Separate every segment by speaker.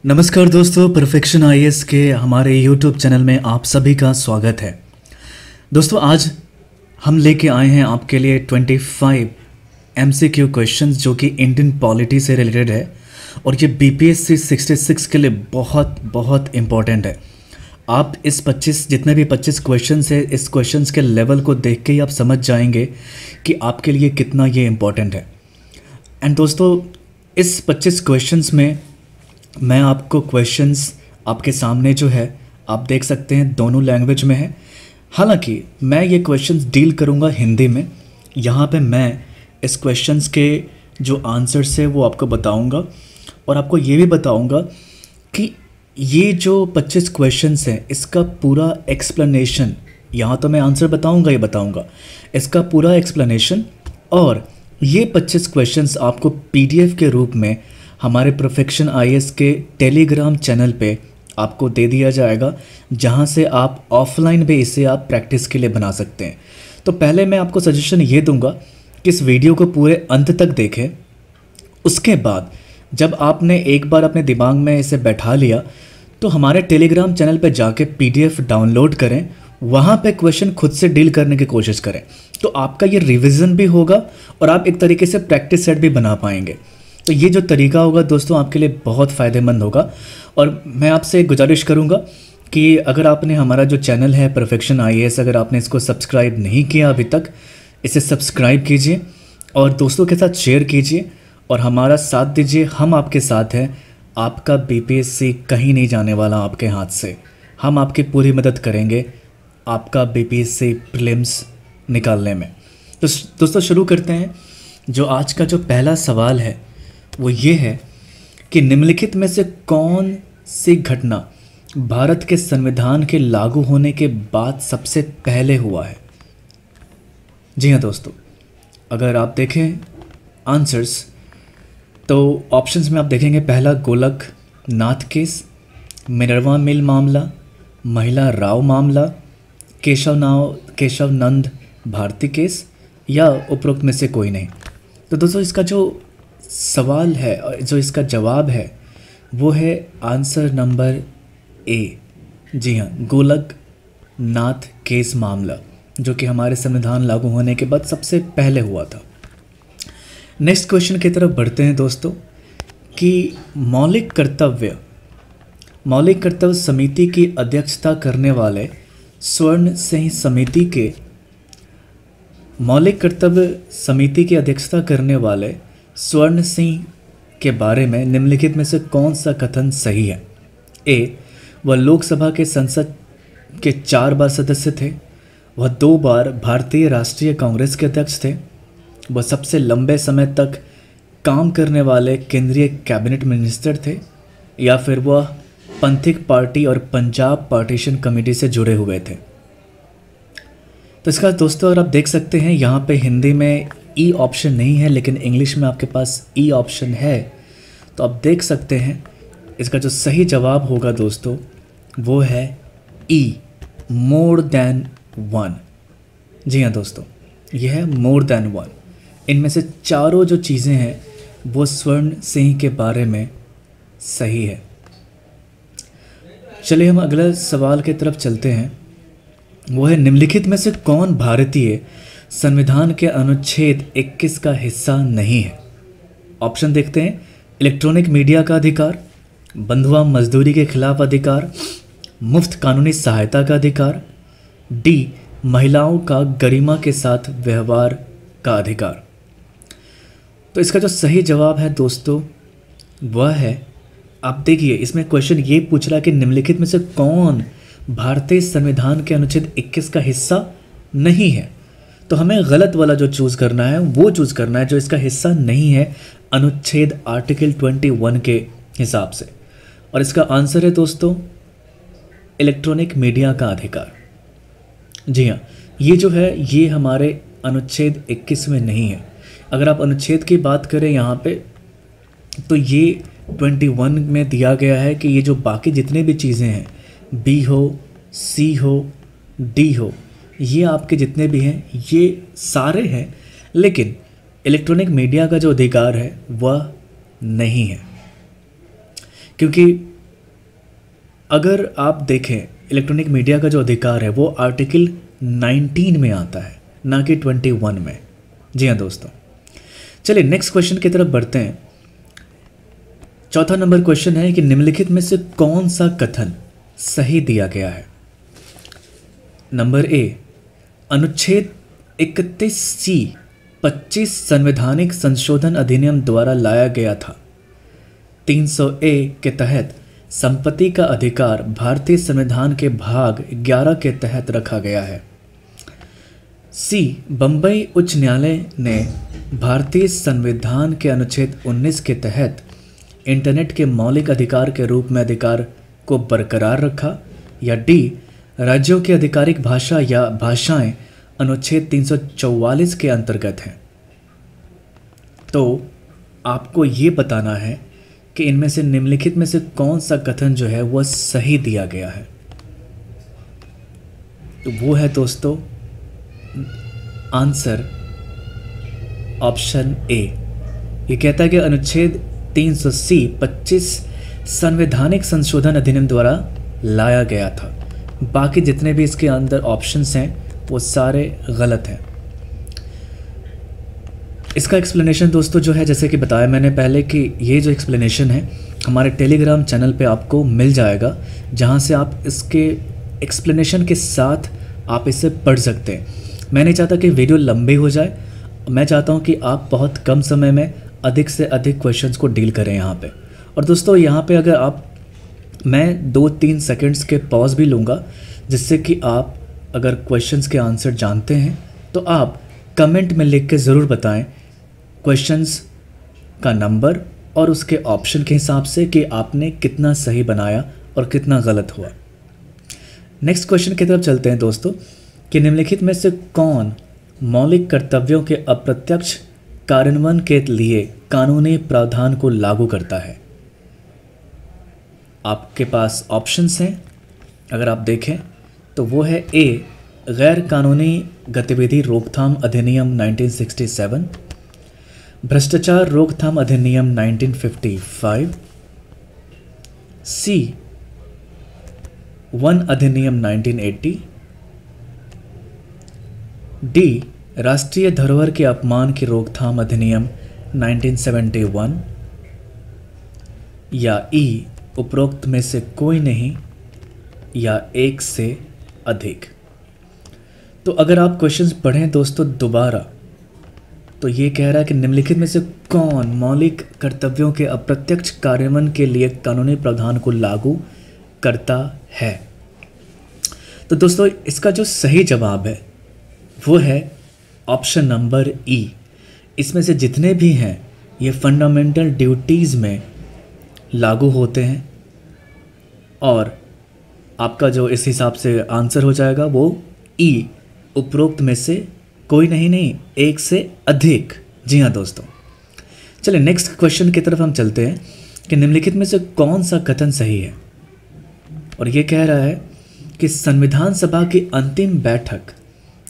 Speaker 1: नमस्कार दोस्तों, perfection IAS के हमारे यूट्यूब चैनल में आप सभी का स्वागत है। दोस्तों आज हम लेके आए हैं आपके लिए 25 एमसीक्यू क्वेश्चंस जो कि इंडियन पॉलिटी से रिलेटेड है और ये बीपीएससी 66 के लिए बहुत बहुत इम्पॉर्टेंट है। आप इस 25 जितने भी 25 क्वेश्चंस है, इस क्वेश्चंस के लेवल को देख के ही आप समझ जाएंगे कि आपके लिए कितना ये इम्पॉर्टेंट है। एंड दोस्तों इस 25 क्वेश्चंस में मैं आपको क्वेश्चंस आपके सामने जो है आप देख सकते हैं दोनों लैंग्वेज में है। हालांकि मैं ये क्वेश्चंस डील करूँगा हिंदी में। यहाँ पे मैं इस क्वेश्चंस के जो आंसर्स है वो आपको बताऊँगा और आपको ये भी बताऊँगा कि ये जो 25 क्वेश्चंस हैं इसका पूरा एक्सप्लेनेशन, यहाँ तो मैं आंसर बताऊँगा इसका पूरा एक्सप्लेनेशन, और ये 25 क्वेश्चंस आपको पीडीएफ के रूप में हमारे परफेक्शन आईएएस के टेलीग्राम चैनल पे आपको दे दिया जाएगा, जहां से आप ऑफलाइन भी इसे आप प्रैक्टिस के लिए बना सकते हैं। तो पहले मैं आपको सजेशन ये दूंगा कि इस वीडियो को पूरे अंत तक देखें। उसके बाद जब आपने एक बार अपने दिमाग में इसे बैठा लिया तो हमारे टेलीग्राम चैनल पे जाके पीडीएफ डाउनलोड करें, वहाँ पे क्वेश्चन खुद से डील करने की कोशिश करें। तो आपका ये रिविज़न भी होगा और आप एक तरीके से प्रैक्टिस सेट भी बना पाएंगे। तो ये जो तरीका होगा दोस्तों आपके लिए बहुत फ़ायदेमंद होगा। और मैं आपसे गुजारिश करूँगा कि अगर आपने हमारा जो चैनल है परफेक्शन आईएएस, अगर आपने इसको सब्सक्राइब नहीं किया अभी तक, इसे सब्सक्राइब कीजिए और दोस्तों के साथ शेयर कीजिए और हमारा साथ दीजिए। हम आपके साथ हैं। आपका बीपीएससी कहीं नहीं जाने वाला आपके हाथ से। हम आपकी पूरी मदद करेंगे आपका बीपीएससी प्रीलिम्स निकालने में। तो दोस्तों शुरू करते हैं। जो आज का जो पहला सवाल है वो ये है कि निम्नलिखित में से कौन सी घटना भारत के संविधान के लागू होने के बाद सबसे पहले हुआ है। जी हाँ दोस्तों, अगर आप देखें आंसर्स तो ऑप्शंस में आप देखेंगे, पहला गोलकनाथ केस, मिनर्वा मिल मामला, महिला राव मामला, केशवनंद भारती केस, या उपरोक्त में से कोई नहीं। तो दोस्तों इसका जो सवाल है, जो इसका जवाब है वो है आंसर नंबर ए। जी हाँ, गोलकनाथ केस मामला, जो कि हमारे संविधान लागू होने के बाद सबसे पहले हुआ था। नेक्स्ट क्वेश्चन की तरफ बढ़ते हैं दोस्तों कि मौलिक कर्तव्य समिति की अध्यक्षता करने वाले स्वर्ण सिंह समिति के मौलिक कर्तव्य समिति की अध्यक्षता करने वाले स्वर्ण सिंह के बारे में निम्नलिखित में से कौन सा कथन सही है। ए, वह लोकसभा के संसद के 4 बार सदस्य थे, वह 2 बार भारतीय राष्ट्रीय कांग्रेस के अध्यक्ष थे, वह सबसे लंबे समय तक काम करने वाले केंद्रीय कैबिनेट मिनिस्टर थे, या फिर वह पंथिक पार्टी और पंजाब पार्टीशन कमेटी से जुड़े हुए थे। तो इसका दोस्तों अगर आप देख सकते हैं यहाँ पे हिंदी में ई ऑप्शन नहीं है, लेकिन इंग्लिश में आपके पास ई ऑप्शन है। तो आप देख सकते हैं इसका जो सही जवाब होगा दोस्तों वो है ई, मोर देन 1। जी हाँ दोस्तों, यह है मोर देन 1। इनमें से चारों जो चीज़ें हैं वो स्वर्ण सिंह के बारे में सही है। चलिए हम अगला सवाल की तरफ चलते हैं। वो है निम्नलिखित में से कौन भारतीय संविधान के अनुच्छेद 21 का हिस्सा नहीं है। ऑप्शन देखते हैं, इलेक्ट्रॉनिक मीडिया का अधिकार, बंधुआ मजदूरी के खिलाफ अधिकार, मुफ्त कानूनी सहायता का अधिकार, डी, महिलाओं का गरिमा के साथ व्यवहार का अधिकार। तो इसका जो सही जवाब है दोस्तों वह है, आप देखिए इसमें क्वेश्चन ये पूछ रहा है कि निम्नलिखित में से कौन भारतीय संविधान के अनुच्छेद 21 का हिस्सा नहीं है। तो हमें गलत वाला जो चूज़ करना है वो चूज़ करना है जो इसका हिस्सा नहीं है अनुच्छेद आर्टिकल 21 के हिसाब से। और इसका आंसर है दोस्तों इलेक्ट्रॉनिक मीडिया का अधिकार। जी हाँ, ये जो है ये हमारे अनुच्छेद 21 में नहीं है। अगर आप अनुच्छेद की बात करें यहाँ पे तो ये 21 में दिया गया है कि ये जो बाकी जितने भी चीज़ें हैं, बी हो, सी हो, डी हो, ये आपके जितने भी हैं ये सारे हैं, लेकिन इलेक्ट्रॉनिक मीडिया का जो अधिकार है वह नहीं है। क्योंकि अगर आप देखें इलेक्ट्रॉनिक मीडिया का जो अधिकार है वो आर्टिकल 19 में आता है, ना कि 21 में। जी हाँ दोस्तों, चलिए नेक्स्ट क्वेश्चन की तरफ बढ़ते हैं। चौथा नंबर क्वेश्चन है कि निम्नलिखित में से कौन सा कथन सही दिया गया है। नंबर ए, अनुच्छेद 31C 25 संवैधानिक संशोधन अधिनियम द्वारा लाया गया था। 300A के तहत संपत्ति का अधिकार भारतीय संविधान के भाग 11 के तहत रखा गया है। सी, बंबई उच्च न्यायालय ने भारतीय संविधान के अनुच्छेद 19 के तहत इंटरनेट के मौलिक अधिकार के रूप में अधिकार को बरकरार रखा। या डी, राज्यों की आधिकारिक भाषा या भाषाएं अनुच्छेद 344 के अंतर्गत हैं। तो आपको ये बताना है कि इनमें से निम्नलिखित में से कौन सा कथन जो है वह सही दिया गया है। तो वो है दोस्तों आंसर ऑप्शन ए। ये कहता है कि अनुच्छेद 300C 25 संवैधानिक संशोधन अधिनियम द्वारा लाया गया था। बाकी जितने भी इसके अंदर ऑप्शंस हैं वो सारे गलत हैं। इसका एक्सप्लेनेशन दोस्तों जो है, जैसे कि बताया मैंने पहले कि ये जो एक्सप्लेनेशन है हमारे टेलीग्राम चैनल पे आपको मिल जाएगा, जहाँ से आप इसके एक्सप्लेनेशन के साथ आप इसे पढ़ सकते हैं। मैं नहीं चाहता कि वीडियो लंबी हो जाए, मैं चाहता हूँ कि आप बहुत कम समय में अधिक से अधिक क्वेश्चंस को डील करें यहाँ पे। और दोस्तों यहाँ पे अगर आप, मैं 2-3 सेकंड्स के पॉज भी लूँगा, जिससे कि आप अगर क्वेश्चंस के आंसर जानते हैं तो आप कमेंट में लिख के ज़रूर बताएं क्वेश्चंस का नंबर और उसके ऑप्शन के हिसाब से कि आपने कितना सही बनाया और कितना गलत हुआ। नेक्स्ट क्वेश्चन की तरफ चलते हैं दोस्तों कि निम्नलिखित में से कौन मौलिक कर्तव्यों के अप्रत्यक्ष कार्यान्वयन के लिए कानूनी प्रावधान को लागू करता है। आपके पास ऑप्शंस हैं, अगर आप देखें तो वो है ए, गैर कानूनी गतिविधि रोकथाम अधिनियम 1967, भ्रष्टाचार रोकथाम अधिनियम 1955, सी, वन अधिनियम 1980, डी, राष्ट्रीय धरोहर के अपमान की रोकथाम अधिनियम 1971, या ई, उपरोक्त में से कोई नहीं या एक से अधिक। तो अगर आप क्वेश्चंस पढ़ें दोस्तों दोबारा, तो ये कह रहा है कि निम्नलिखित में से कौन मौलिक कर्तव्यों के अप्रत्यक्ष कार्यान्वयन के लिए कानूनी प्रावधान को लागू करता है। तो दोस्तों इसका जो सही जवाब है वो है ऑप्शन नंबर ई। इसमें से जितने भी हैं ये फंडामेंटल ड्यूटीज़ में लागू होते हैं और आपका जो इस हिसाब से आंसर हो जाएगा वो ई, उपरोक्त में से कोई नहीं, एक से अधिक। जी हाँ दोस्तों, चलिए नेक्स्ट क्वेश्चन की तरफ हम चलते हैं कि निम्नलिखित में से कौन सा कथन सही है। और ये कह रहा है कि संविधान सभा की अंतिम बैठक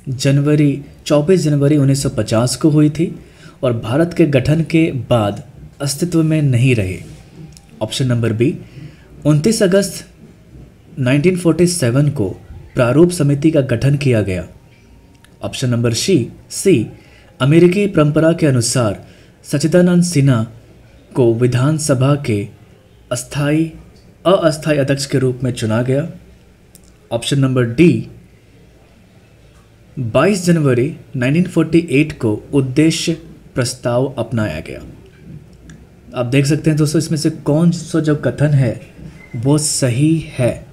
Speaker 1: 24 जनवरी 1950 को हुई थी और भारत के गठन के बाद अस्तित्व में नहीं रही। ऑप्शन नंबर बी, 29 अगस्त 1947 को प्रारूप समिति का गठन किया गया। ऑप्शन नंबर सी, अमेरिकी परंपरा के अनुसार सच्चिदानंद सिन्हा को विधानसभा के अस्थायी अध्यक्ष के रूप में चुना गया। ऑप्शन नंबर डी, 22 जनवरी 1948 को उद्देश्य प्रस्ताव अपनाया गया। आप देख सकते हैं दोस्तों इसमें से कौन सा जो कथन है वो सही है।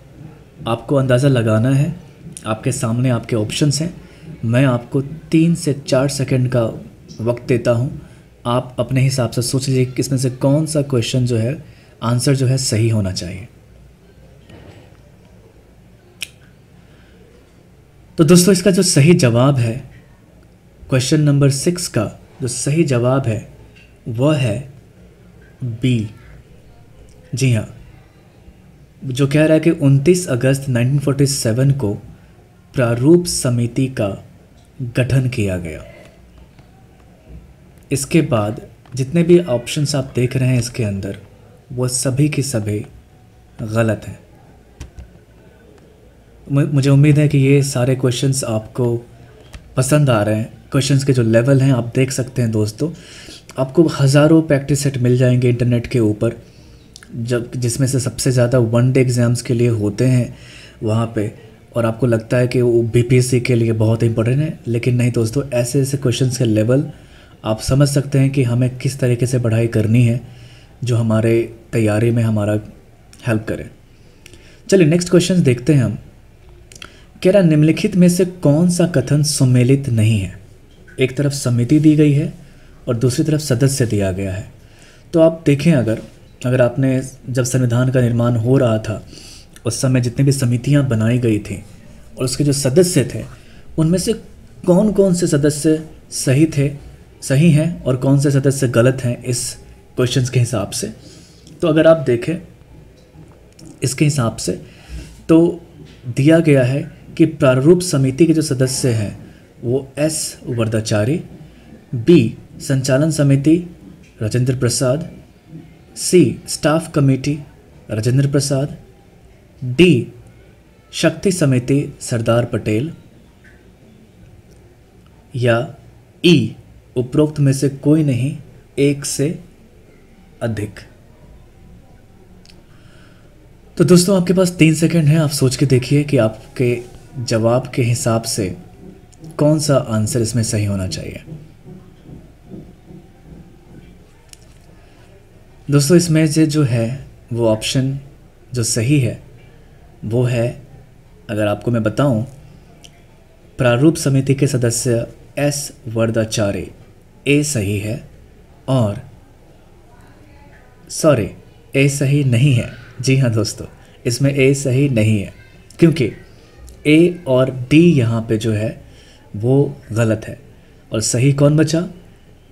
Speaker 1: आपको अंदाज़ा लगाना है, आपके सामने आपके ऑप्शंस हैं। मैं आपको 3 से 4 सेकंड का वक्त देता हूं, आप अपने हिसाब से सोच लीजिए कि इसमें से कौन सा क्वेश्चन जो है आंसर जो है सही होना चाहिए। तो दोस्तों इसका जो सही जवाब है, क्वेश्चन नंबर 6 का जो सही जवाब है वह है बी। जी हाँ, जो कह रहा है कि 29 अगस्त 1947 को प्रारूप समिति का गठन किया गया। इसके बाद जितने भी ऑप्शंस आप देख रहे हैं इसके अंदर वो सभी के सभी गलत हैं। मुझे उम्मीद है कि ये सारे क्वेश्चंस आपको पसंद आ रहे हैं। क्वेश्चंस के जो लेवल हैं आप देख सकते हैं दोस्तों, आपको हज़ारों प्रैक्टिस सेट मिल जाएंगे इंटरनेट के ऊपर, जब जिसमें से सबसे ज़्यादा वन डे एग्ज़ाम्स के लिए होते हैं वहाँ पे, और आपको लगता है कि वो बीपीएससी के लिए बहुत इंपॉर्टेंट है, लेकिन नहीं दोस्तों, ऐसे ऐसे क्वेश्चंस के लेवल आप समझ सकते हैं कि हमें किस तरीके से पढ़ाई करनी है जो हमारे तैयारी में हमारा हेल्प करे। चलिए नेक्स्ट क्वेश्चन देखते हैं हम। कह रहा निम्नलिखित में से कौन सा कथन सुमेलित नहीं है। एक तरफ समिति दी गई है और दूसरी तरफ सदस्य दिया गया है। तो आप देखें, अगर आपने जब संविधान का निर्माण हो रहा था उस समय जितनी भी समितियां बनाई गई थी और उसके जो सदस्य थे उनमें से कौन कौन से सदस्य सही हैं और कौन से सदस्य गलत हैं इस क्वेश्चंस के हिसाब से। तो अगर आप देखें इसके हिसाब से तो दिया गया है कि प्रारूप समिति के जो सदस्य हैं वो एस वरदाचारी, बी संचालन समिति Rajendra Prasad, C staff committee Rajendra Prasad, D शक्ति समिति सरदार पटेल, या ई उपरोक्त में से कोई नहीं, एक से अधिक। तो दोस्तों आपके पास 3 सेकंड है, आप सोच के देखिए कि आपके जवाब के हिसाब से कौन सा आंसर इसमें सही होना चाहिए। दोस्तों इसमें से जो है वो ऑप्शन जो सही है वो है, अगर आपको मैं बताऊं, प्रारूप समिति के सदस्य एस वरदाचार्य, ए सही है, और सॉरी ए सही नहीं है। जी हाँ दोस्तों, इसमें ए सही नहीं है क्योंकि ए और डी यहाँ पे जो है वो गलत है। और सही कौन बचा?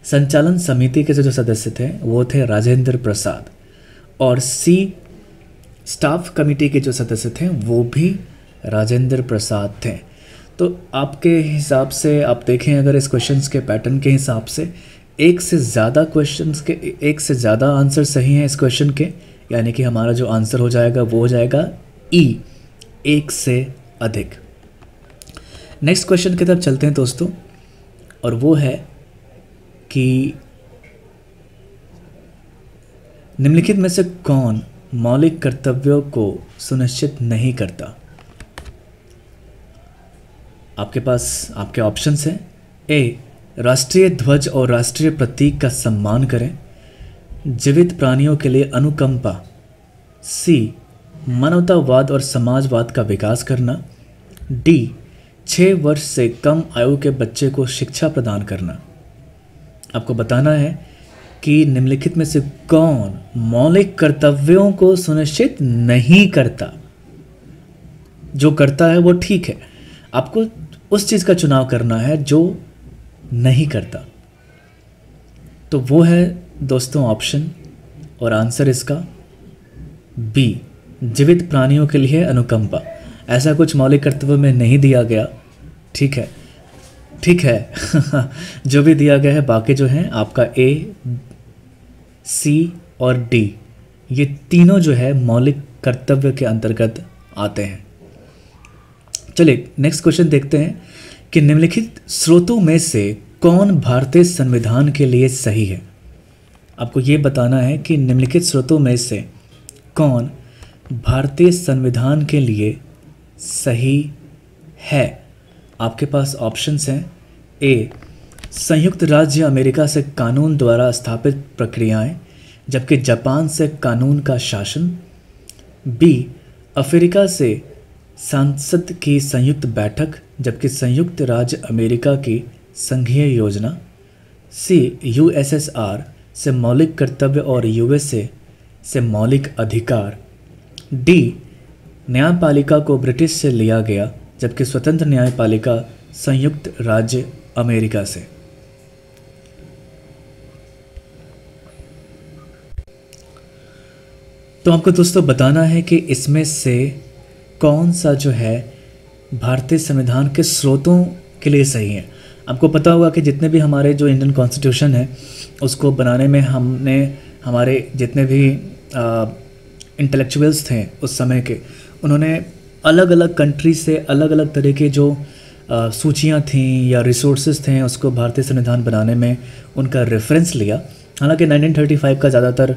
Speaker 1: संचालन समिति के जो सदस्य थे वो थे राजेंद्र प्रसाद, और सी स्टाफ कमेटी के जो सदस्य थे वो भी राजेंद्र प्रसाद थे। तो आपके हिसाब से आप देखें, अगर इस क्वेश्चंस के पैटर्न के हिसाब से एक से ज़्यादा आंसर सही हैं इस क्वेश्चन के, यानी कि हमारा जो आंसर हो जाएगा वो हो जाएगा ई, एक से अधिक। नेक्स्ट क्वेश्चन की तरफ चलते हैं दोस्तों, और वो है कि निम्नलिखित में से कौन मौलिक कर्तव्यों को सुनिश्चित नहीं करता। आपके पास आपके ऑप्शंस हैं। ए राष्ट्रीय ध्वज और राष्ट्रीय प्रतीक का सम्मान करें, जीवित प्राणियों के लिए अनुकंपा, सी मानवतावाद और समाजवाद का विकास करना, डी 6 वर्ष से कम आयु के बच्चे को शिक्षा प्रदान करना। आपको बताना है कि निम्नलिखित में से कौन मौलिक कर्तव्यों को सुनिश्चित नहीं करता। जो करता है वो ठीक है, आपको उस चीज़ का चुनाव करना है जो नहीं करता। तो वो है दोस्तों ऑप्शन, और आंसर इसका बी, जीवित प्राणियों के लिए अनुकंपा। ऐसा कुछ मौलिक कर्तव्य में नहीं दिया गया। ठीक है जो भी दिया गया है, बाकी जो हैं आपका ए, सी और डी, ये तीनों जो है मौलिक कर्तव्य के अंतर्गत आते हैं। चलिए नेक्स्ट क्वेश्चन देखते हैं कि निम्नलिखित स्रोतों में से कौन भारतीय संविधान के लिए सही है। आपको ये बताना है कि निम्नलिखित स्रोतों में से कौन भारतीय संविधान के लिए सही है। आपके पास ऑप्शंस हैं। ए संयुक्त राज्य अमेरिका से कानून द्वारा स्थापित प्रक्रियाएं, जबकि जापान से कानून का शासन, बी अफ्रीका से संसद की संयुक्त बैठक, जबकि संयुक्त राज्य अमेरिका की संघीय योजना, सी यूएसएसआर से मौलिक कर्तव्य और यूएसए से मौलिक अधिकार, डी न्यायपालिका को ब्रिटिश से लिया गया, जबकि स्वतंत्र न्यायपालिका संयुक्त राज्य अमेरिका से। तो आपको दोस्तों बताना है कि इसमें से कौन सा जो है भारतीय संविधान के स्रोतों के लिए सही है। आपको पता होगा कि जितने भी हमारे जो इंडियन कॉन्स्टिट्यूशन है उसको बनाने में हमने हमारे जितने भी इंटेलेक्चुअल्स थे उस समय के, उन्होंने अलग अलग कंट्री से अलग अलग तरह के जो सूचियाँ थीं या रिसोर्सेज थे, उसको भारतीय संविधान बनाने में उनका रेफरेंस लिया। हालांकि 1935 का ज़्यादातर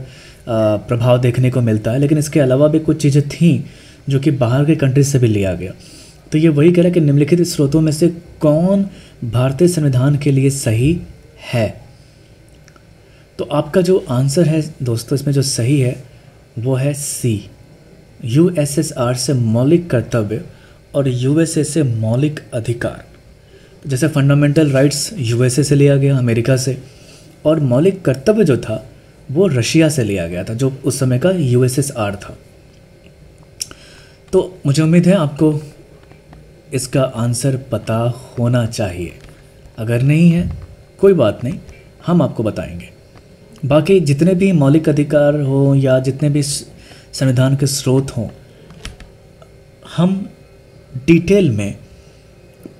Speaker 1: प्रभाव देखने को मिलता है, लेकिन इसके अलावा भी कुछ चीज़ें थीं जो कि बाहर के कंट्री से भी लिया गया। तो ये वही कह रहा है कि निम्नलिखित स्रोतों में से कौन भारतीय संविधान के लिए सही है। तो आपका जो आंसर है दोस्तों इसमें जो सही है वो है सी, यूएसएसआर से मौलिक कर्तव्य और यूएसए से मौलिक अधिकार। जैसे फंडामेंटल राइट्स यूएसए से लिया गया, अमेरिका से, और मौलिक कर्तव्य जो था वो रशिया से लिया गया था, जो उस समय का यूएसएसआर था। तो मुझे उम्मीद है आपको इसका आंसर पता होना चाहिए। अगर नहीं है कोई बात नहीं, हम आपको बताएंगे। बाकी जितने भी मौलिक अधिकार हो या जितने भी संविधान के स्रोत हों, हम डिटेल में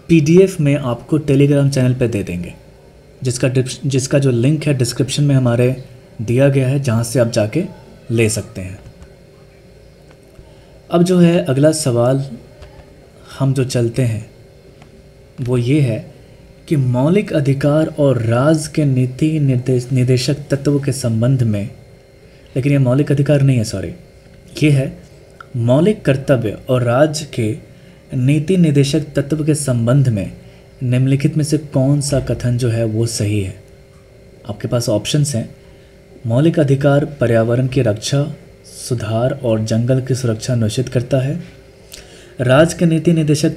Speaker 1: पीडीएफ में आपको टेलीग्राम चैनल पे दे देंगे, जिसका जो लिंक है डिस्क्रिप्शन में हमारे दिया गया है, जहाँ से आप जाके ले सकते हैं। अब जो है अगला सवाल हम जो चलते हैं वो ये है कि मौलिक अधिकार और राज्य के नीति निर्देशक तत्व के संबंध में, लेकिन ये मौलिक अधिकार नहीं है, सॉरी, ये है मौलिक कर्तव्य और राज्य के नीति निर्देशक तत्व के संबंध में निम्नलिखित में से कौन सा कथन जो है वो सही है। आपके पास ऑप्शंस हैं। मौलिक अधिकार पर्यावरण की रक्षा, सुधार और जंगल की सुरक्षा निश्चित करता है। राज्य के नीति निर्देशक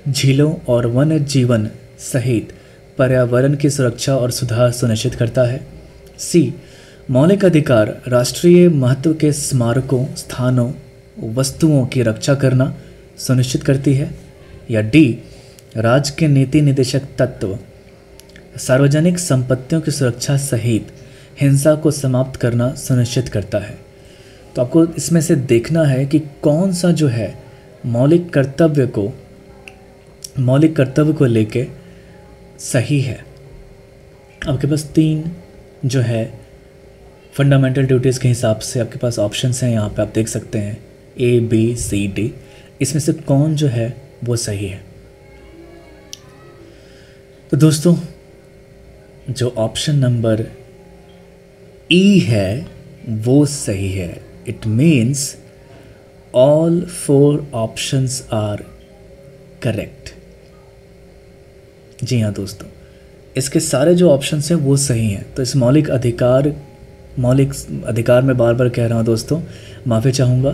Speaker 1: झीलों और वन्य जीवन सहित पर्यावरण की सुरक्षा और सुधार सुनिश्चित करता है। सी, मौलिक अधिकार राष्ट्रीय महत्व के स्मारकों, स्थानों, वस्तुओं की रक्षा करना सुनिश्चित करती है। या डी, राज्य के नीति निर्देशक तत्व सार्वजनिक संपत्तियों की सुरक्षा सहित हिंसा को समाप्त करना सुनिश्चित करता है। तो आपको इसमें से देखना है कि कौन सा जो है मौलिक कर्तव्य को लेके सही है। आपके पास 3 जो है फंडामेंटल ड्यूटीज़ के हिसाब से आपके पास ऑप्शंस हैं, यहाँ पे आप देख सकते हैं ए, बी, सी, डी। इसमें से कौन जो है वो सही है। तो दोस्तों जो ऑप्शन नंबर ई है वो सही है। It means all 4 options are correct. जी हाँ दोस्तों, इसके सारे जो ऑप्शंस हैं वो सही हैं। तो इस मौलिक अधिकार में बार बार कह रहा हूँ दोस्तों, माफ़ी चाहूँगा,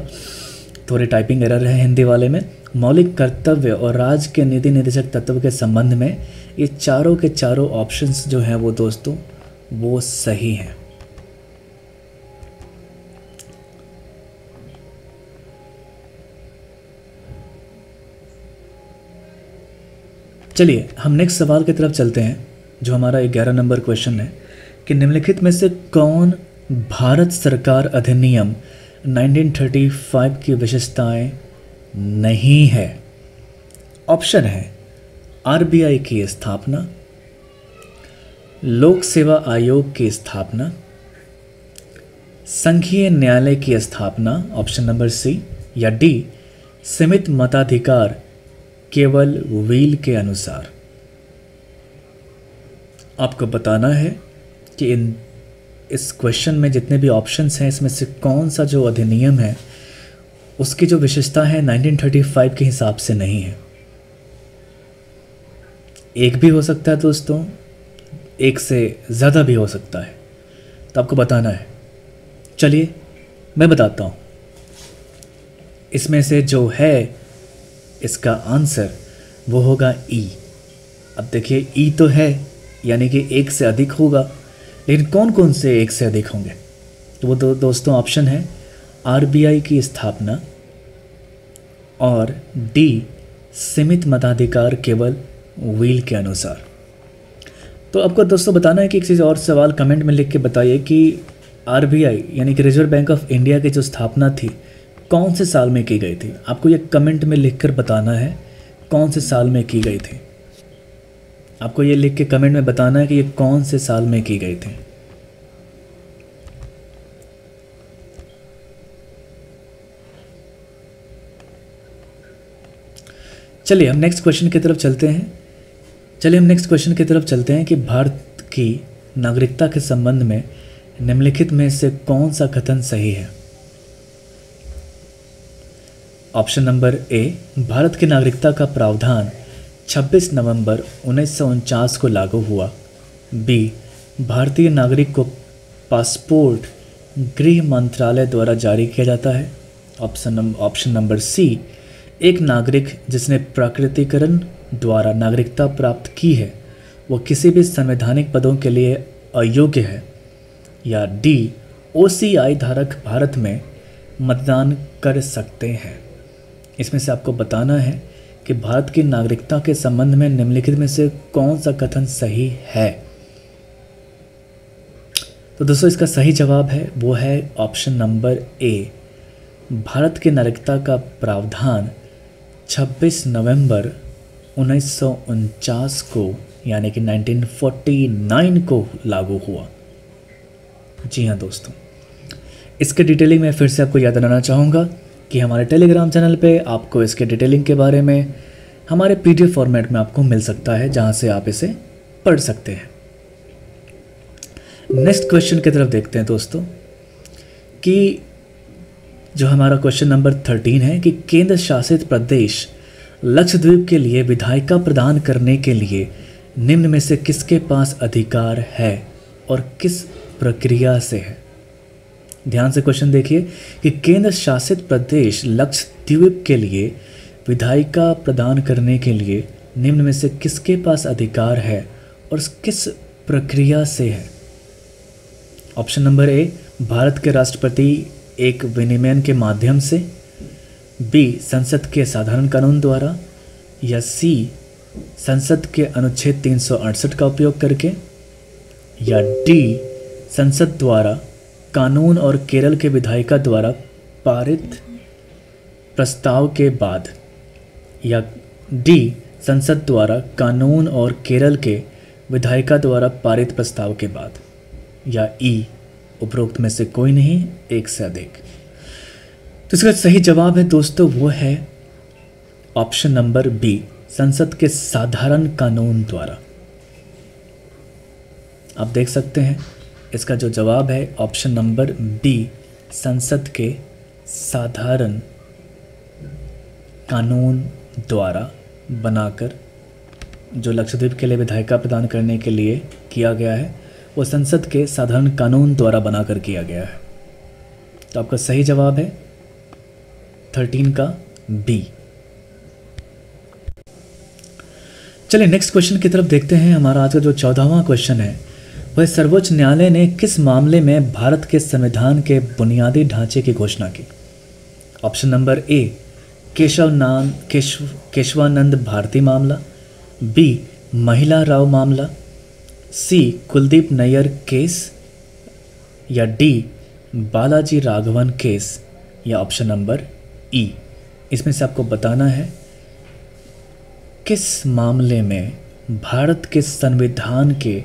Speaker 1: थोड़े टाइपिंग एरर है हिंदी वाले में। मौलिक कर्तव्य और राज्य के नीति निर्देशक तत्व के संबंध में ये चारों के चारों ऑप्शंस जो हैं वो दोस्तों वो सही हैं। चलिए हम नेक्स्ट सवाल की तरफ चलते हैं, जो हमारा 11 नंबर क्वेश्चन है कि निम्नलिखित में से कौन भारत सरकार अधिनियम 1935 की विशेषताएं नहीं है। ऑप्शन है आरबीआई की स्थापना, लोक सेवा आयोग की स्थापना, संघीय न्यायालय की स्थापना, ऑप्शन नंबर सी, या डी, सीमित मताधिकार केवल विल के अनुसार। आपको बताना है कि इस क्वेश्चन में जितने भी ऑप्शंस हैं इसमें से कौन सा जो अधिनियम है उसकी जो विशेषता है 1935 के हिसाब से नहीं है। एक भी हो सकता है दोस्तों, एक से ज़्यादा भी हो सकता है, तो आपको बताना है। चलिए मैं बताता हूँ। इसमें से जो है इसका आंसर वो होगा ई। अब देखिए ई तो है, यानी कि एक से अधिक होगा, लेकिन कौन कौन से एक से अधिक होंगे? तो वो दोस्तों ऑप्शन है आरबीआई की स्थापना और डी, सीमित मताधिकार केवल विल के अनुसार। तो आपको दोस्तों बताना है कि एक चीज़ और सवाल कमेंट में लिख के बताइए कि आरबीआई यानी कि रिजर्व बैंक ऑफ इंडिया की जो स्थापना थी कौन से साल में की गई थी। आपको ये कमेंट में लिखकर बताना है कौन से साल में की गई थी। आपको ये लिख के कमेंट में बताना है कि ये कौन से साल में की गई थी। चलिए हम नेक्स्ट क्वेश्चन की तरफ चलते हैं कि भारत की नागरिकता के संबंध में निम्नलिखित में से कौन सा कथन सही है। ऑप्शन नंबर ए, भारत की नागरिकता का प्रावधान 26 नवंबर 1949 को लागू हुआ। बी, भारतीय नागरिक को पासपोर्ट गृह मंत्रालय द्वारा जारी किया जाता है। ऑप्शन नंबर सी, एक नागरिक जिसने प्राकृतिकरण द्वारा नागरिकता प्राप्त की है वह किसी भी संवैधानिक पदों के लिए अयोग्य है। या डी, ओसीआई धारक भारत में मतदान कर सकते हैं। इसमें से आपको बताना है कि भारत की नागरिकता के संबंध में निम्नलिखित में से कौन सा कथन सही है। तो दोस्तों इसका सही जवाब है वो है ऑप्शन नंबर ए, भारत की नागरिकता का प्रावधान 26 नवंबर 1949 को यानी कि 1949 को लागू हुआ। जी हाँ दोस्तों, इसके डिटेलिंग में फिर से आपको याद दिलाना चाहूँगा कि हमारे टेलीग्राम चैनल पे आपको इसके डिटेलिंग के बारे में हमारे पीडीएफ फॉर्मेट में आपको मिल सकता है, जहाँ से आप इसे पढ़ सकते हैं। नेक्स्ट क्वेश्चन की तरफ देखते हैं दोस्तों कि जो हमारा क्वेश्चन नंबर 13 है कि केंद्र शासित प्रदेश लक्षद्वीप के लिए विधायिका प्रदान करने के लिए निम्न में से किसके पास अधिकार है और किस प्रक्रिया से है। ध्यान से क्वेश्चन देखिए कि केंद्र शासित प्रदेश लक्षद्वीप के लिए विधायिका प्रदान करने के लिए निम्न में से किसके पास अधिकार है और किस प्रक्रिया से है। ऑप्शन नंबर ए, भारत के राष्ट्रपति एक विनिमयन के माध्यम से। बी, संसद के साधारण कानून द्वारा। या सी, संसद के अनुच्छेद 368 का उपयोग करके। या डी, संसद द्वारा कानून और केरल के विधायिका द्वारा पारित प्रस्ताव के बाद। या डी, संसद द्वारा कानून और केरल के विधायिका द्वारा पारित प्रस्ताव के बाद। या ई, उपरोक्त में से कोई नहीं, एक से अधिक। तो इसका सही जवाब है दोस्तों वो है ऑप्शन नंबर बी, संसद के साधारण कानून द्वारा। आप देख सकते हैं इसका जो जवाब है ऑप्शन नंबर बी, संसद के साधारण कानून द्वारा बनाकर जो लक्षद्वीप के लिए विधायिका प्रदान करने के लिए किया गया है वो संसद के साधारण कानून द्वारा बनाकर किया गया है। तो आपका सही जवाब है 13 का बी। चलिए नेक्स्ट क्वेश्चन की तरफ देखते हैं। हमारा आज का जो 14वां क्वेश्चन है वह सर्वोच्च न्यायालय ने किस मामले में भारत के संविधान के बुनियादी ढांचे की घोषणा की। Option number A, Keshavananda Bharati मामला। बी, महिला राव मामला। C, Kuldip Nayar case. या डी, बालाजी राघवन केस। या ऑप्शन नंबर ई, इसमें से आपको बताना है किस मामले में भारत के संविधान के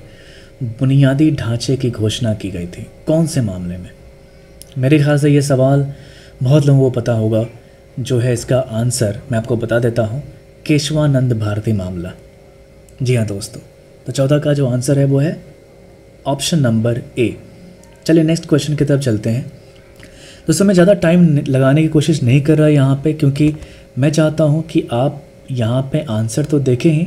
Speaker 1: बुनियादी ढांचे की घोषणा की गई थी, कौन से मामले में। मेरे ख्याल से ये सवाल बहुत लोगों को पता होगा। जो है इसका आंसर मैं आपको बता देता हूँ, केशवानंद भारती मामला। जी हाँ दोस्तों, तो 14 का जो आंसर है वो है ऑप्शन नंबर ए। चलिए नेक्स्ट क्वेश्चन की तरफ चलते हैं। दोस्तों मैं ज़्यादा टाइम लगाने की कोशिश नहीं कर रहा यहाँ पे, क्योंकि मैं चाहता हूँ कि आप यहाँ पे आंसर तो देखें ही,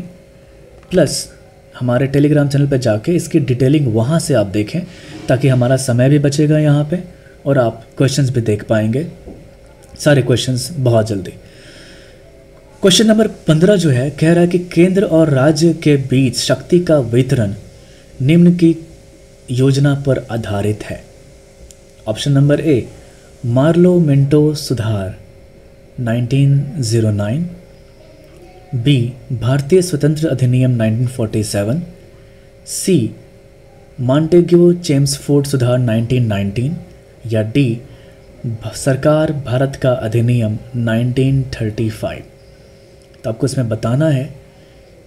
Speaker 1: प्लस हमारे टेलीग्राम चैनल पे जाके इसकी डिटेलिंग वहाँ से आप देखें, ताकि हमारा समय भी बचेगा यहाँ पे और आप क्वेश्चंस भी देख पाएंगे, सारे क्वेश्चंस बहुत जल्दी। क्वेश्चन नंबर 15 जो है कह रहा है कि केंद्र और राज्य के बीच शक्ति का वितरण निम्न की योजना पर आधारित है। Option number A, Morley Minto सुधार 1909। बी, भारतीय स्वतंत्र अधिनियम 1947। सी, मॉन्टेग्यू चेम्सफोर्ड सुधार 1919। या डी, सरकार भारत का अधिनियम 1935। तो आपको इसमें बताना है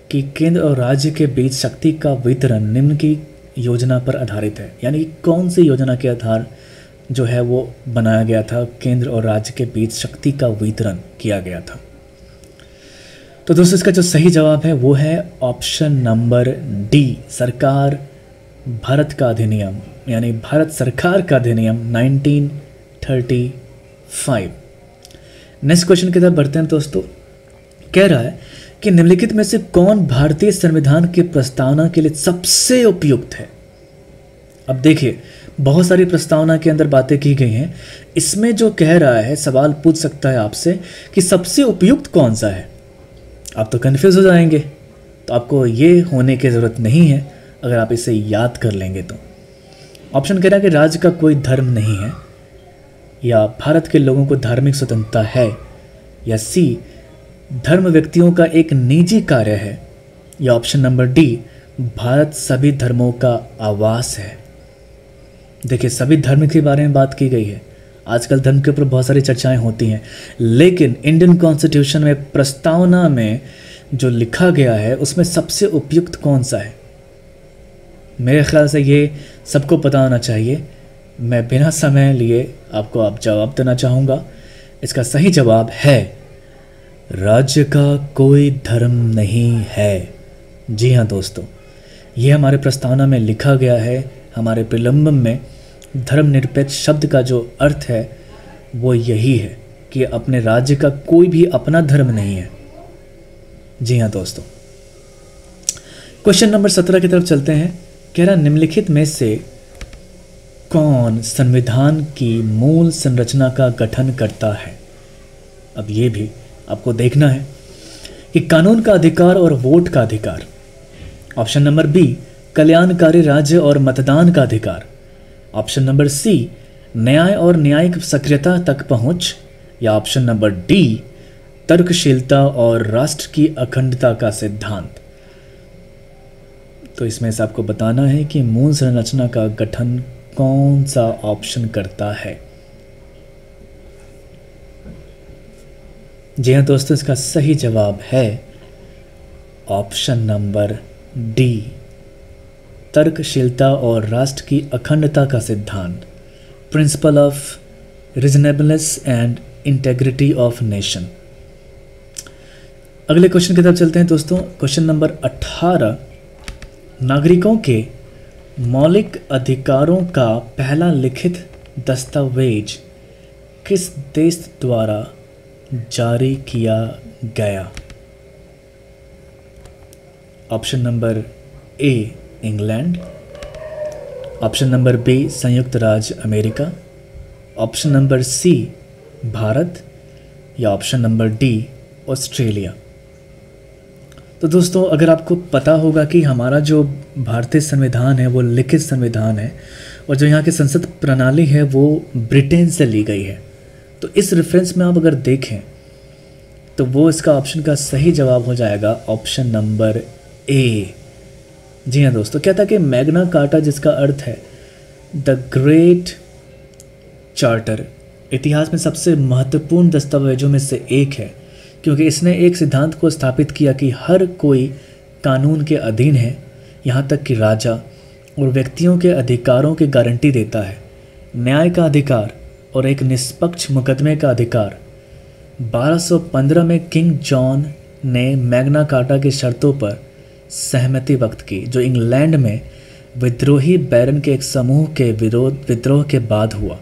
Speaker 1: कि केंद्र और राज्य के बीच शक्ति का वितरण निम्न की योजना पर आधारित है, यानी कौन सी योजना के आधार जो है वो बनाया गया था, केंद्र और राज्य के बीच शक्ति का वितरण किया गया था। तो दोस्तों इसका जो सही जवाब है वो है ऑप्शन नंबर डी, सरकार भारत का अधिनियम, यानी भारत सरकार का अधिनियम 1935। नेक्स्ट क्वेश्चन की तरफ बढ़ते हैं दोस्तों। कह रहा है कि निम्नलिखित में से कौन भारतीय संविधान की प्रस्तावना के लिए सबसे उपयुक्त है। अब देखिए, बहुत सारी प्रस्तावना के अंदर बातें की गई हैं, इसमें जो कह रहा है सवाल पूछ सकता है आपसे कि सबसे उपयुक्त कौन सा है। आप तो कन्फ्यूज हो जाएंगे, तो आपको ये होने की ज़रूरत नहीं है अगर आप इसे याद कर लेंगे तो। ऑप्शन कह रहा है कि राज्य का कोई धर्म नहीं है, या भारत के लोगों को धार्मिक स्वतंत्रता है, या सी धर्म व्यक्तियों का एक निजी कार्य है, या ऑप्शन नंबर डी भारत सभी धर्मों का आवास है। देखिए, सभी धर्म के बारे में बात की गई है। आजकल धर्म के ऊपर बहुत सारी चर्चाएं होती हैं, लेकिन इंडियन कॉन्स्टिट्यूशन में प्रस्तावना में जो लिखा गया है उसमें सबसे उपयुक्त कौन सा है। मेरे ख्याल से ये सबको पता होना चाहिए। मैं बिना समय लिए आपको आप जवाब देना चाहूँगा। इसका सही जवाब है राज्य का कोई धर्म नहीं है। जी हाँ दोस्तों, ये हमारे प्रस्तावना में लिखा गया है। हमारे प्रलंबन में धर्मनिरपेक्ष शब्द का जो अर्थ है वो यही है कि अपने राज्य का कोई भी अपना धर्म नहीं है। जी हाँ दोस्तों, क्वेश्चन नंबर 17 की तरफ चलते हैं। कह रहा निम्नलिखित में से कौन संविधान की मूल संरचना का गठन करता है। अब ये भी आपको देखना है कि कानून का अधिकार और वोट का अधिकार, ऑप्शन नंबर बी कल्याणकारी राज्य और मतदान का अधिकार, ऑप्शन नंबर सी न्याय और न्यायिक सक्रियता तक पहुंच, या ऑप्शन नंबर डी तर्कशीलता और राष्ट्र की अखंडता का सिद्धांत। तो इसमें से आपको बताना है कि मूल संरचना का गठन कौन सा ऑप्शन करता है। जी हाँ दोस्तों, इसका सही जवाब है ऑप्शन नंबर डी तर्कशीलता और राष्ट्र की अखंडता का सिद्धांत, principle of reasonableness and integrity of nation. अगले क्वेश्चन की तरफ चलते हैं दोस्तों। क्वेश्चन नंबर 18, नागरिकों के मौलिक अधिकारों का पहला लिखित दस्तावेज किस देश द्वारा जारी किया गया। Option number A England, option number B संयुक्त राज्य America, option number C Bharat, या ऑप्शन नंबर डी ऑस्ट्रेलिया। तो दोस्तों, अगर आपको पता होगा कि हमारा जो भारतीय संविधान है वो लिखित संविधान है और जो यहाँ की संसद प्रणाली है वो ब्रिटेन से ली गई है, तो इस रेफरेंस में आप अगर देखें तो वो इसका ऑप्शन का सही जवाब हो जाएगा ऑप्शन नंबर ए। जी हाँ दोस्तों, क्या था कि मैग्ना कार्टा जिसका अर्थ है द ग्रेट चार्टर, इतिहास में सबसे महत्वपूर्ण दस्तावेजों में से एक है, क्योंकि इसने एक सिद्धांत को स्थापित किया कि हर कोई कानून के अधीन है, यहाँ तक कि राजा, और व्यक्तियों के अधिकारों की गारंटी देता है, न्याय का अधिकार और एक निष्पक्ष मुकदमे का अधिकार। 1215 में किंग जॉन ने मैग्ना कार्टा की शर्तों पर सहमति व्यक्त की, जो इंग्लैंड में विद्रोही बैरन के एक समूह के विद्रोह के बाद हुआ।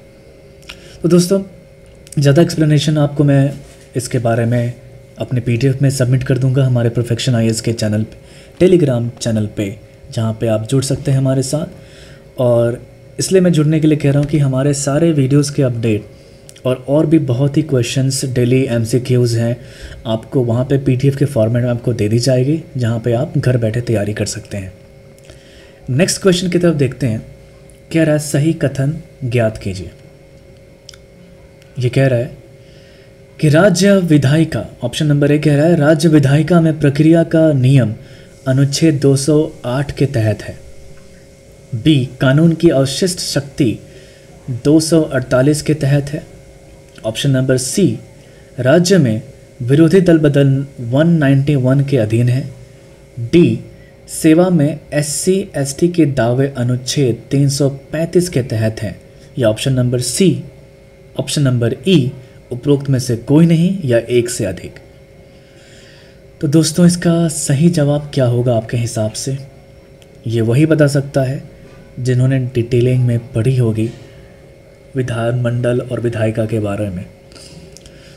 Speaker 1: तो दोस्तों, ज़्यादा एक्सप्लेनेशन आपको मैं इसके बारे में अपने PDF में सबमिट कर दूंगा हमारे परफेक्शन IAS के चैनल पे, टेलीग्राम चैनल पे, जहाँ पे आप जुड़ सकते हैं हमारे साथ। और इसलिए मैं जुड़ने के लिए कह रहा हूँ कि हमारे सारे वीडियोस के अपडेट और भी बहुत ही क्वेश्चंस, डेली MCQs हैं, आपको वहाँ पे PDF के फॉर्मेट में आपको दे दी जाएगी, जहाँ पे आप घर बैठे तैयारी कर सकते हैं। नेक्स्ट क्वेश्चन की तरफ देखते हैं। कह रहा है सही कथन ज्ञात कीजिए। ये कह रहा है कि राज्य विधायिका, ऑप्शन नंबर ए कह रहा है राज्य विधायिका में प्रक्रिया का नियम अनुच्छेद 208 के तहत है। बी कानून की अवशिष्ट शक्ति 248 के तहत है। ऑप्शन नंबर सी राज्य में विरोधी दल बदल 191 के अधीन है। डी सेवा में SC ST के दावे अनुच्छेद 335 के तहत हैं, या option number C option number E उपरोक्त में से कोई नहीं या एक से अधिक। तो दोस्तों इसका सही जवाब क्या होगा आपके हिसाब से? ये वही बता सकता है जिन्होंने डिटेलिंग में पढ़ी होगी विधानमंडल और विधायिका के बारे में।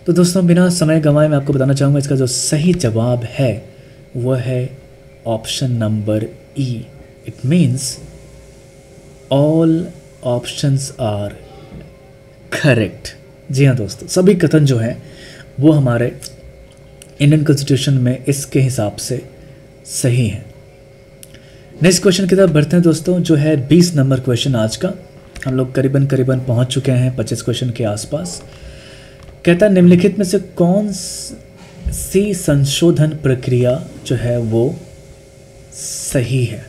Speaker 1: तो दोस्तों बिना समय गंवाए मैं आपको बताना चाहूँगा इसका जो सही जवाब है वह है option number E. It means all options are correct. जी हाँ दोस्तों, सभी कथन जो हैं वो हमारे इंडियन कॉन्स्टिट्यूशन में इसके हिसाब से सही है। नेक्स्ट क्वेश्चन की तरफ बढ़ते हैं दोस्तों, जो है 20 नंबर क्वेश्चन आज का। हम लोग करीबन पहुंच चुके हैं 25 क्वेश्चन के आसपास। कहता है निम्नलिखित में से कौन सी संशोधन प्रक्रिया जो है वो सही है?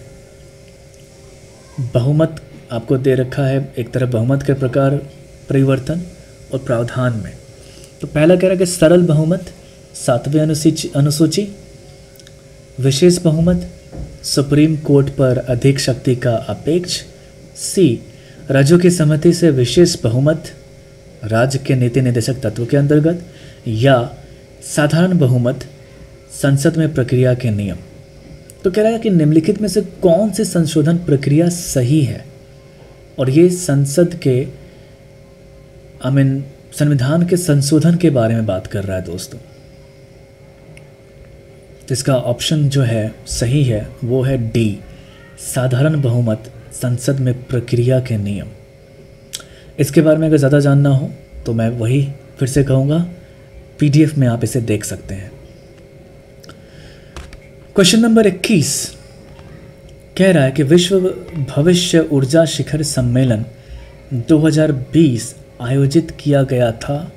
Speaker 1: बहुमत आपको दे रखा है, एक तरफ बहुमत के प्रकार परिवर्तन और प्रावधान में। तो पहला कह रहा है कि सरल बहुमत, 7वीं अनुसूची, विशेष बहुमत, सुप्रीम कोर्ट पर अधिक शक्ति का अपेक्ष, सी राज्यों की सहमति से विशेष बहुमत राज्य के नीति निर्देशक तत्व के अंतर्गत, या साधारण बहुमत संसद में प्रक्रिया के नियम। तो कह रहा है कि निम्नलिखित में से कौन सी संशोधन प्रक्रिया सही है? और ये संसद के संविधान के संशोधन के बारे में बात कर रहा है दोस्तों। इसका ऑप्शन जो है सही है वो है डी, साधारण बहुमत संसद में प्रक्रिया के नियम। इसके बारे में अगर ज़्यादा जानना हो तो मैं वही फिर से कहूँगा, पीडीएफ में आप इसे देख सकते हैं। क्वेश्चन नंबर 21 कह रहा है कि विश्व भविष्य ऊर्जा शिखर सम्मेलन 2020 आयोजित किया गया था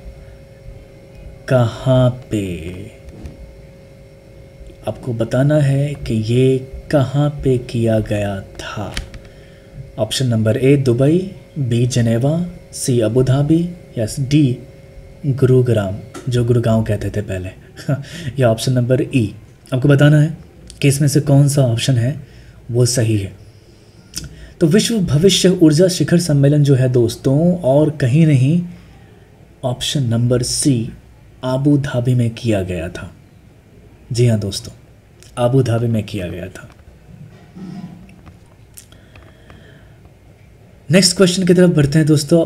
Speaker 1: कहाँ पे? आपको बताना है कि ये कहाँ पे किया गया था। Option number A Dubai, B Geneva, C Abu Dhabi, या डी गुरुग्राम, जो गुरुगांव कहते थे पहले या ऑप्शन नंबर ई। आपको बताना है कि इसमें से कौन सा ऑप्शन है वो सही है। तो विश्व भविष्य ऊर्जा शिखर सम्मेलन जो है दोस्तों, और कहीं नहीं, option number C Abu Dhabi में किया गया था। जी हाँ दोस्तों, आबू धाबी में किया गया था। नेक्स्ट क्वेश्चन की तरफ बढ़ते हैं दोस्तों।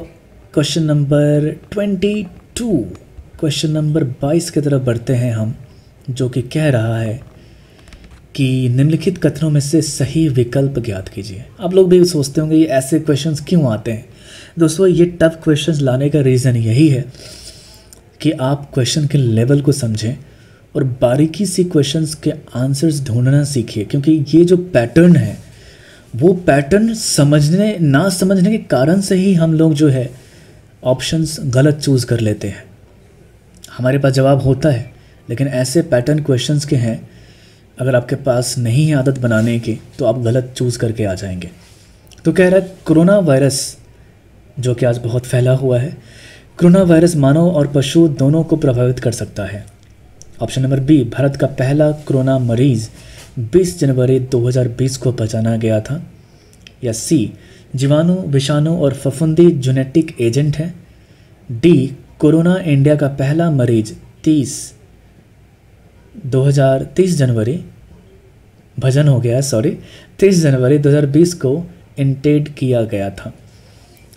Speaker 1: क्वेश्चन नंबर 22, क्वेश्चन नंबर 22 की तरफ बढ़ते हैं हम, जो कि कह रहा है कि निम्नलिखित कथनों में से सही विकल्प ज्ञात कीजिए। आप लोग भी सोचते होंगे ये ऐसे क्वेश्चंस क्यों आते हैं। दोस्तों ये टफ क्वेश्चंस लाने का रीज़न यही है कि आप क्वेश्चन के लेवल को समझें और बारीकी से क्वेश्चंस के आंसर्स ढूंढना सीखिए, क्योंकि ये जो पैटर्न है वो पैटर्न ना समझने के कारण से ही हम लोग जो है ऑप्शंस गलत चूज़ कर लेते हैं। हमारे पास जवाब होता है लेकिन ऐसे पैटर्न क्वेश्चंस के हैं, अगर आपके पास नहीं है आदत बनाने की तो आप गलत चूज़ करके आ जाएंगे। तो कह रहा है कोरोना वायरस जो कि आज बहुत फैला हुआ है, कोरोना वायरस मानव और पशु दोनों को प्रभावित कर सकता है। ऑप्शन नंबर बी, भारत का पहला कोरोना मरीज 20 जनवरी 2020 को पहचाना गया था, या सी जीवाणु, विषाणु और फफूंदी जेनेटिक एजेंट है, डी कोरोना इंडिया का पहला मरीज 30 जनवरी 2020 को इंटेड किया गया था।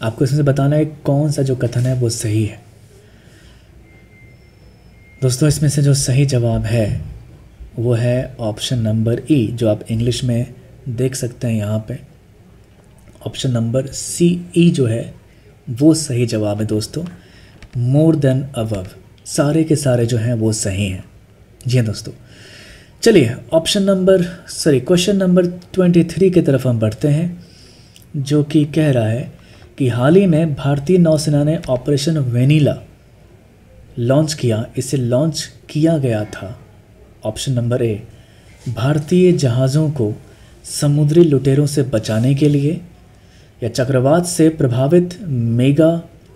Speaker 1: आपको इसमें से बताना है कौन सा जो कथन है वो सही है। दोस्तों इसमें से जो सही जवाब है वो है ऑप्शन नंबर ई, जो आप इंग्लिश में देख सकते हैं यहाँ पे। ऑप्शन नंबर सी ई जो है वो सही जवाब है दोस्तों। मोर देन अबव, सारे के सारे जो हैं वो सही हैं। जी हाँ दोस्तों, चलिए क्वेश्चन नंबर 23 की तरफ हम बढ़ते हैं, जो कि कह रहा है कि हाल ही में भारतीय नौसेना ने ऑपरेशन वेनिला लॉन्च किया। इसे लॉन्च किया गया था, ऑप्शन नंबर ए भारतीय जहाज़ों को समुद्री लुटेरों से बचाने के लिए, या चक्रवात से प्रभावित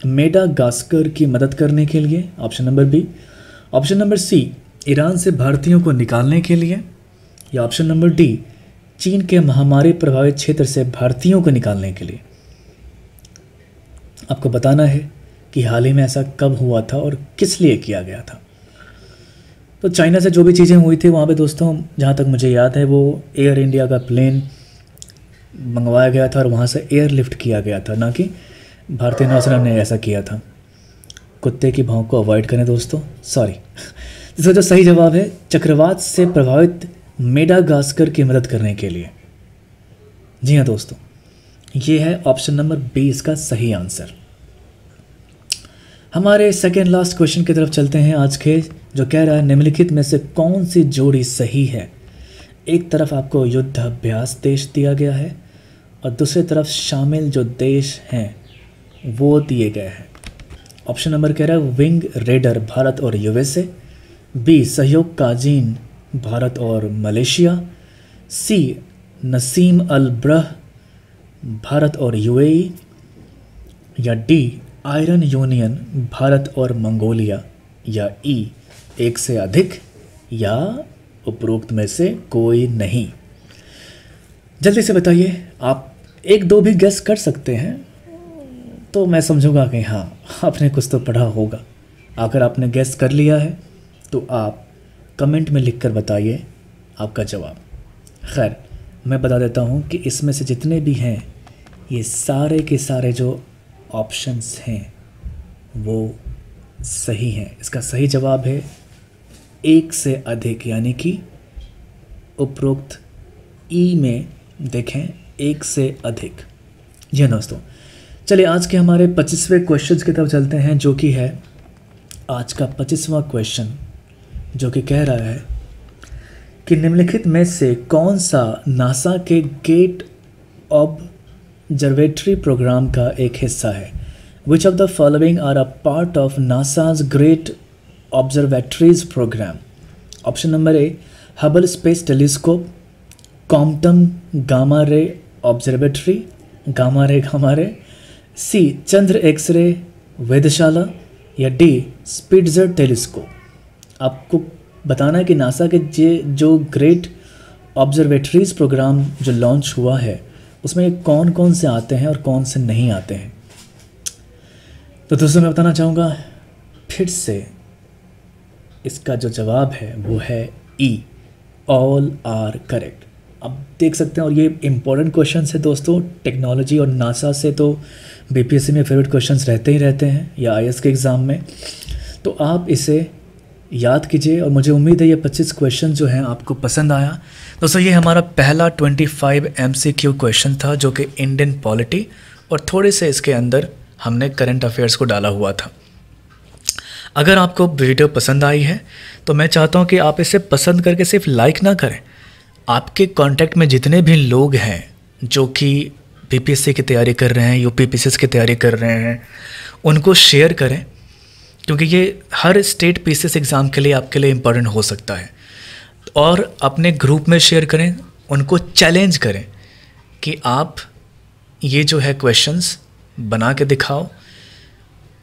Speaker 1: मेडागास्कर की मदद करने के लिए, option number B. Option number C Iran से भारतीयों को निकालने के लिए, या ऑप्शन नंबर डी चीन के महामारी प्रभावित क्षेत्र से भारतीयों को निकालने के लिए। आपको बताना है कि हाल ही में ऐसा कब हुआ था और किस लिए किया गया था। तो चाइना से जो भी चीज़ें हुई थी वहाँ पे दोस्तों, जहाँ तक मुझे याद है, वो एयर इंडिया का प्लेन मंगवाया गया था और वहाँ से एयरलिफ्ट किया गया था, ना कि भारतीय नौसेना ने ऐसा किया था। कुत्ते की भौंक को अवॉइड करें दोस्तों, सॉरी। इसका जो सही जवाब है, चक्रवात से प्रभावित मेडागास्कर की मदद करने के लिए। जी हाँ दोस्तों, ये है ऑप्शन नंबर बी इसका सही आंसर। हमारे सेकेंड लास्ट क्वेश्चन की तरफ चलते हैं आज के, जो कह रहा है निम्नलिखित में से कौन सी जोड़ी सही है। एक तरफ आपको युद्ध अभ्यास देश दिया गया है और दूसरी तरफ शामिल जो देश हैं वो दिए गए हैं। ऑप्शन नंबर कह रहा है विंग रेडर भारत और यूएसए, बी सहयोग काजीन भारत और मलेशिया, सी नसीम अल ब्रह भारत और यूएई, या डी आयरन यूनियन भारत और मंगोलिया, या ई एक से अधिक, या उपरोक्त में से कोई नहीं। जल्दी से बताइए, आप एक दो भी गेस कर सकते हैं तो मैं समझूंगा कि हाँ आपने कुछ तो पढ़ा होगा। अगर आपने गेस कर लिया है तो आप कमेंट में लिखकर बताइए आपका जवाब। खैर, मैं बता देता हूँ कि इसमें से जितने भी हैं ये सारे के सारे जो ऑप्शंस हैं वो सही हैं। इसका सही जवाब है एक से अधिक, यानी कि उपरोक्त ई में देखें एक से अधिक। जी दोस्तों, चलिए आज के हमारे 25वें क्वेश्चन की तरफ चलते हैं, जो कि है आज का 25वां क्वेश्चन, जो कि कह रहा है कि निम्नलिखित में से कौन सा नासा के गेट ऑब्जर्वेटरी प्रोग्राम का एक हिस्सा है। Which of the following are a part of NASA's great observatories programme. Option number A Hubble space telescope, Compton gamma ray observatory, gamma ray, C Chandra x ray वेधशाला, या D Spitzer telescope. आपको बताना है कि NASA के जो great observatories programme जो launch हुआ है उसमें कौन कौन से आते हैं और कौन से नहीं आते हैं। तो दोस्तों मैं बताना चाहूँगा फिर से, इसका जो जवाब है वो है ई, ऑल आर करेक्ट। आप देख सकते हैं, और ये इम्पोर्टेंट क्वेश्चन है दोस्तों। टेक्नोलॉजी और नासा से तो बीपीएससी में फेवरेट क्वेश्चंस रहते ही रहते हैं, या आईएएस के एग्ज़ाम में, तो आप इसे याद कीजिए। और मुझे उम्मीद है ये 25 क्वेश्चन जो हैं आपको पसंद आया। दोस्तों ये हमारा पहला 25 MCQ क्वेश्चन था, जो कि इंडियन पॉलिटी और थोड़े से इसके अंदर हमने करंट अफेयर्स को डाला हुआ था। अगर आपको वीडियो पसंद आई है तो मैं चाहता हूँ कि आप इसे पसंद करके सिर्फ लाइक ना करें, आपके कांटेक्ट में जितने भी लोग हैं जो कि बीपीएससी की तैयारी कर रहे हैं, यूपीपीसीएस की तैयारी कर रहे हैं, उनको शेयर करें, क्योंकि ये हर स्टेट पीसीएस एग्ज़ाम के लिए आपके लिए इम्पोर्टेंट हो सकता है। और अपने ग्रुप में शेयर करें, उनको चैलेंज करें कि आप ये जो है क्वेश्चंस बना के दिखाओ,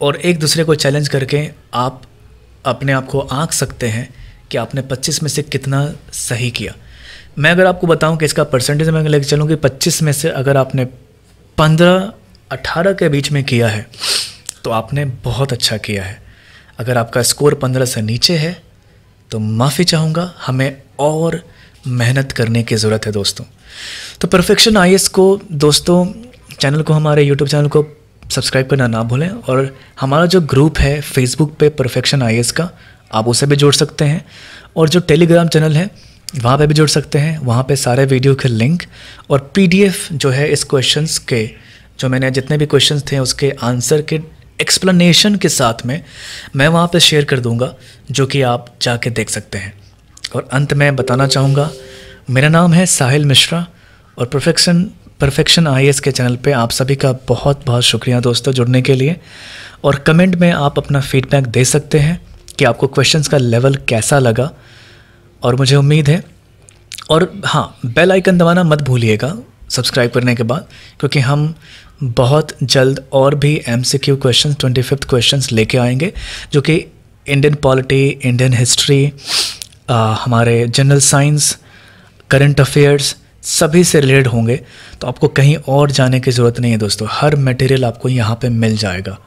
Speaker 1: और एक दूसरे को चैलेंज करके आप अपने आप को आंक सकते हैं कि आपने 25 में से कितना सही किया। मैं अगर आपको बताऊं कि इसका परसेंटेज मैं लेकर चलूँ कि 25 में से अगर आपने 15-18 के बीच में किया है तो आपने बहुत अच्छा किया है। अगर आपका स्कोर 15 से नीचे है तो माफ़ी चाहूँगा, हमें और मेहनत करने की ज़रूरत है दोस्तों। तो परफेक्शन आईएएस को दोस्तों, चैनल को, हमारे यूट्यूब चैनल को सब्सक्राइब करना ना भूलें, और हमारा जो ग्रुप है फेसबुक पे परफेक्शन आईएएस का, आप उसे भी जोड़ सकते हैं, और जो टेलीग्राम चैनल है वहाँ पे भी जोड़ सकते हैं। वहाँ पे सारे वीडियो के लिंक और पीडीएफ जो है इस क्वेश्चंस के, जो मैंने जितने भी क्वेश्चंस थे उसके आंसर के एक्सप्लेनेशन के साथ में मैं वहाँ पे शेयर कर दूँगा, जो कि आप जाके देख सकते हैं। और अंत में बताना चाहूँगा, मेरा नाम है साहिल मिश्रा, और परफेक्शन आईएएस के चैनल पे आप सभी का बहुत बहुत शुक्रिया दोस्तों जुड़ने के लिए। और कमेंट में आप अपना फीडबैक दे सकते हैं कि आपको क्वेश्चंस का लेवल कैसा लगा, और मुझे उम्मीद है, और हाँ, बेल आइकन दबाना मत भूलिएगा सब्सक्राइब करने के बाद, क्योंकि हम बहुत जल्द और भी एमसीक्यू क्वेश्चंस 25th क्वेश्चंस लेके आएंगे, जो कि इंडियन पॉलिटी, इंडियन हिस्ट्री, हमारे जनरल साइंस, करंट अफेयर्स सभी से रिलेटेड होंगे। तो आपको कहीं और जाने की ज़रूरत नहीं है दोस्तों, हर मटेरियल आपको यहाँ पे मिल जाएगा।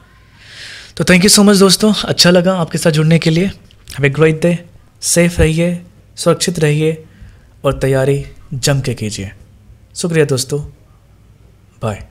Speaker 1: तो थैंक यू सो मच दोस्तों, अच्छा लगा आपके साथ जुड़ने के लिए। Have a great day, safe रहिए, सुरक्षित रहिए और तैयारी जम के कीजिए। शुक्रिया दोस्तों, बाय।